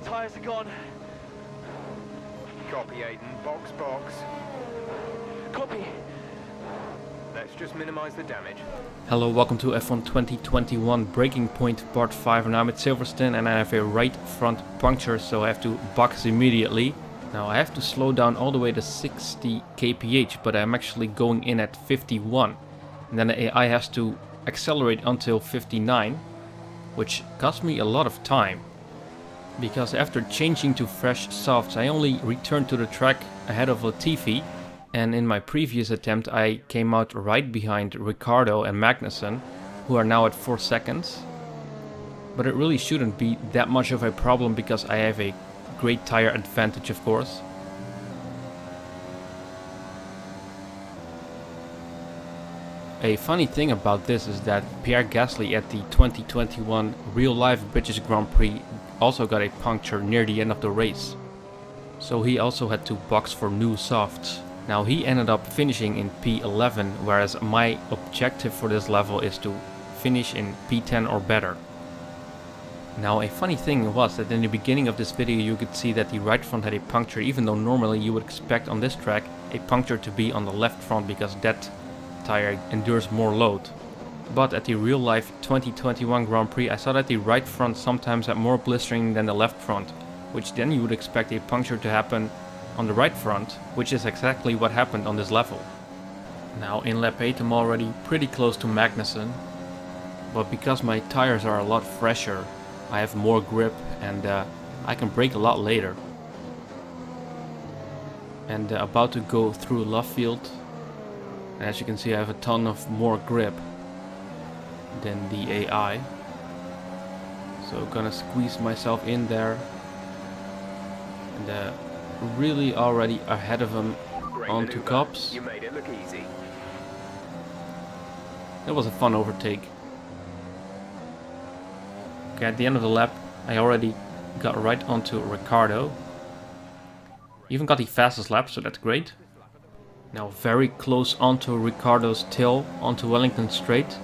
tyres are gone. Copy, Aiden. Box, box. Copy. Let's just minimize the damage. Hello, welcome to F1 2021 Breaking Point Part 5, and I'm at Silverstone and I have a right front puncture, so I have to box immediately. Now I have to slow down all the way to 60 kph, but I'm actually going in at 51. And then the AI has to accelerate until 59, which cost me a lot of time. Because after changing to fresh softs, I only returned to the track ahead of Latifi. And in my previous attempt I came out right behind Ricciardo and Magnussen, who are now at 4 seconds. But it really shouldn't be that much of a problem because I have a great tire advantage, of course. A funny thing about this is that Pierre Gasly at the 2021 real-life British Grand Prix also got a puncture near the end of the race. So he also had to box for new softs. Now he ended up finishing in P11, whereas my objective for this level is to finish in P10 or better. Now a funny thing was that in the beginning of this video you could see that the right front had a puncture, even though normally you would expect on this track a puncture to be on the left front because that tire endures more load. But at the real life 2021 Grand Prix I saw that the right front sometimes had more blistering than the left front, which then you would expect a puncture to happen on the right front, which is exactly what happened on this level. Now in lap 8 I'm already pretty close to Magnussen, but because my tires are a lot fresher I have more grip and I can brake a lot later. And about to go through Love Field, and as you can see I have a ton of more grip than the AI. So gonna squeeze myself in there and really already ahead of him onto Cops. You made it look easy. That was a fun overtake. Okay, at the end of the lap I already got right onto Ricciardo. Even got the fastest lap, so that's great. Now very close onto Ricciardo's tail, onto Wellington Straight.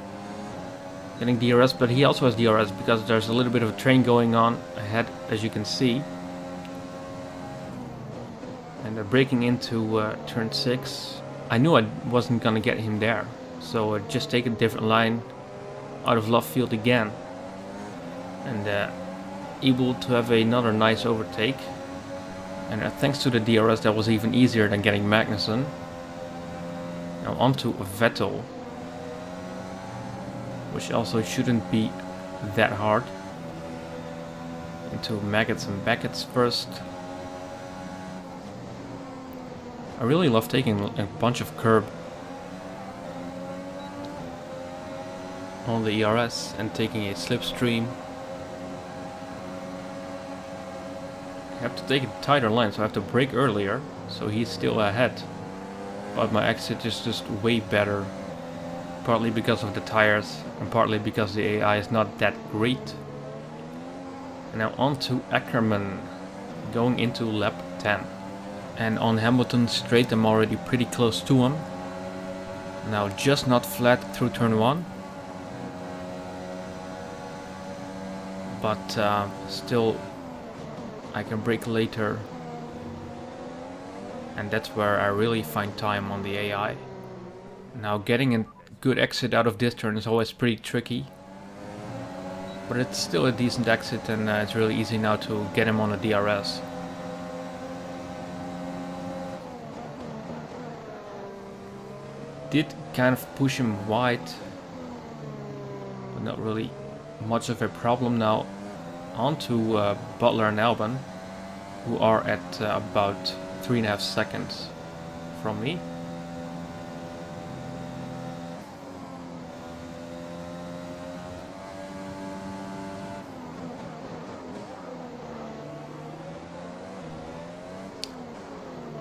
Getting DRS, but he also has DRS because there's a little bit of a train going on ahead, as you can see. And they're braking into turn 6. I knew I wasn't gonna get him there, so just take a different line out of Love Field again. And able to have another nice overtake. And thanks to the DRS that was even easier than getting Magnussen. Now onto Vettel, which also shouldn't be that hard. Into Maggots and Beckett's first. I really love taking a bunch of curb on the ERS and taking a slipstream. I have to take a tighter line, so I have to brake earlier, so he's still ahead. But my exit is just way better, partly because of the tires and partly because the AI is not that great. And now on to Ackerman, going into lap 10. And on Hamilton Straight I'm already pretty close to him. Now just not flat through turn 1. But still I can brake later. And that's where I really find time on the AI. Now getting a good exit out of this turn is always pretty tricky. But it's still a decent exit, and it's really easy now to get him on a DRS. Did kind of push him wide, but not really much of a problem. Now onto Butler and Albon, who are at about 3.5 seconds from me.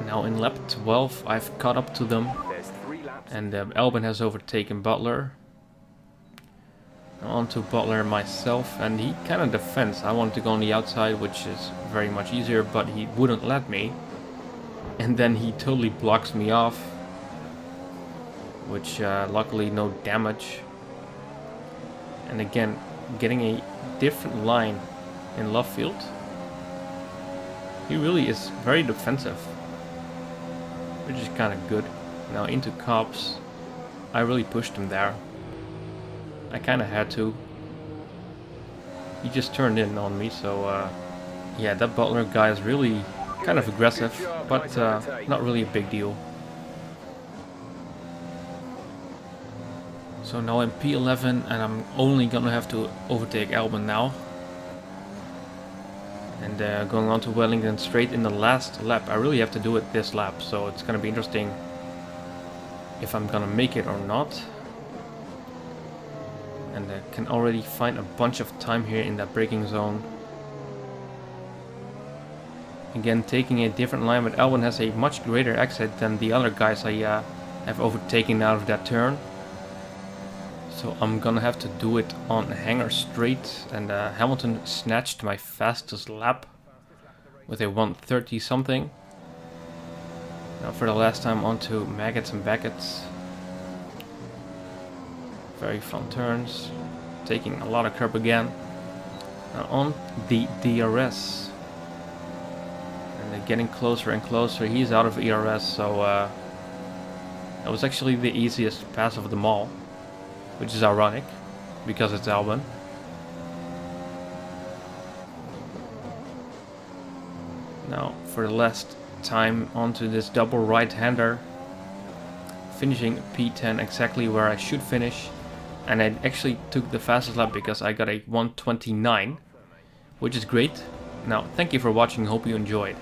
Now in lap 12 I've caught up to them, and Albon has overtaken Butler. Now on to Butler myself, and he kind of defends. I wanted to go on the outside, which is very much easier, but he wouldn't let me. And then he totally blocks me off, which luckily no damage. And again, getting a different line in Love Field. He really is very defensive, which is kind of good. Now into cops. I really pushed him there. I kind of had to. He just turned in on me, so yeah, that Butler guy is really kind of aggressive, but not really a big deal. So now I'm P11 and I'm only gonna have to overtake Albon now. And going on to Wellington straight in the last lap. I really have to do it this lap, so it's gonna be interesting if I'm gonna make it or not. And I can already find a bunch of time here in that braking zone. Again, taking a different line, but Albon has a much greater exit than the other guys I have overtaken out of that turn. So I'm gonna have to do it on Hangar Straight, and Hamilton snatched my fastest lap with a 1:30 something. Now for the last time onto Maggots and Baggots. Very fun turns, taking a lot of curb again. Now on the DRS. And they're getting closer and closer. He's out of ERS, so that was actually the easiest pass of them all. Which is ironic, because it's Albon. Now, for the last time, onto this double right-hander. Finishing P10 exactly where I should finish. And I actually took the fastest lap because I got a 1:29, which is great. Now, thank you for watching, hope you enjoyed.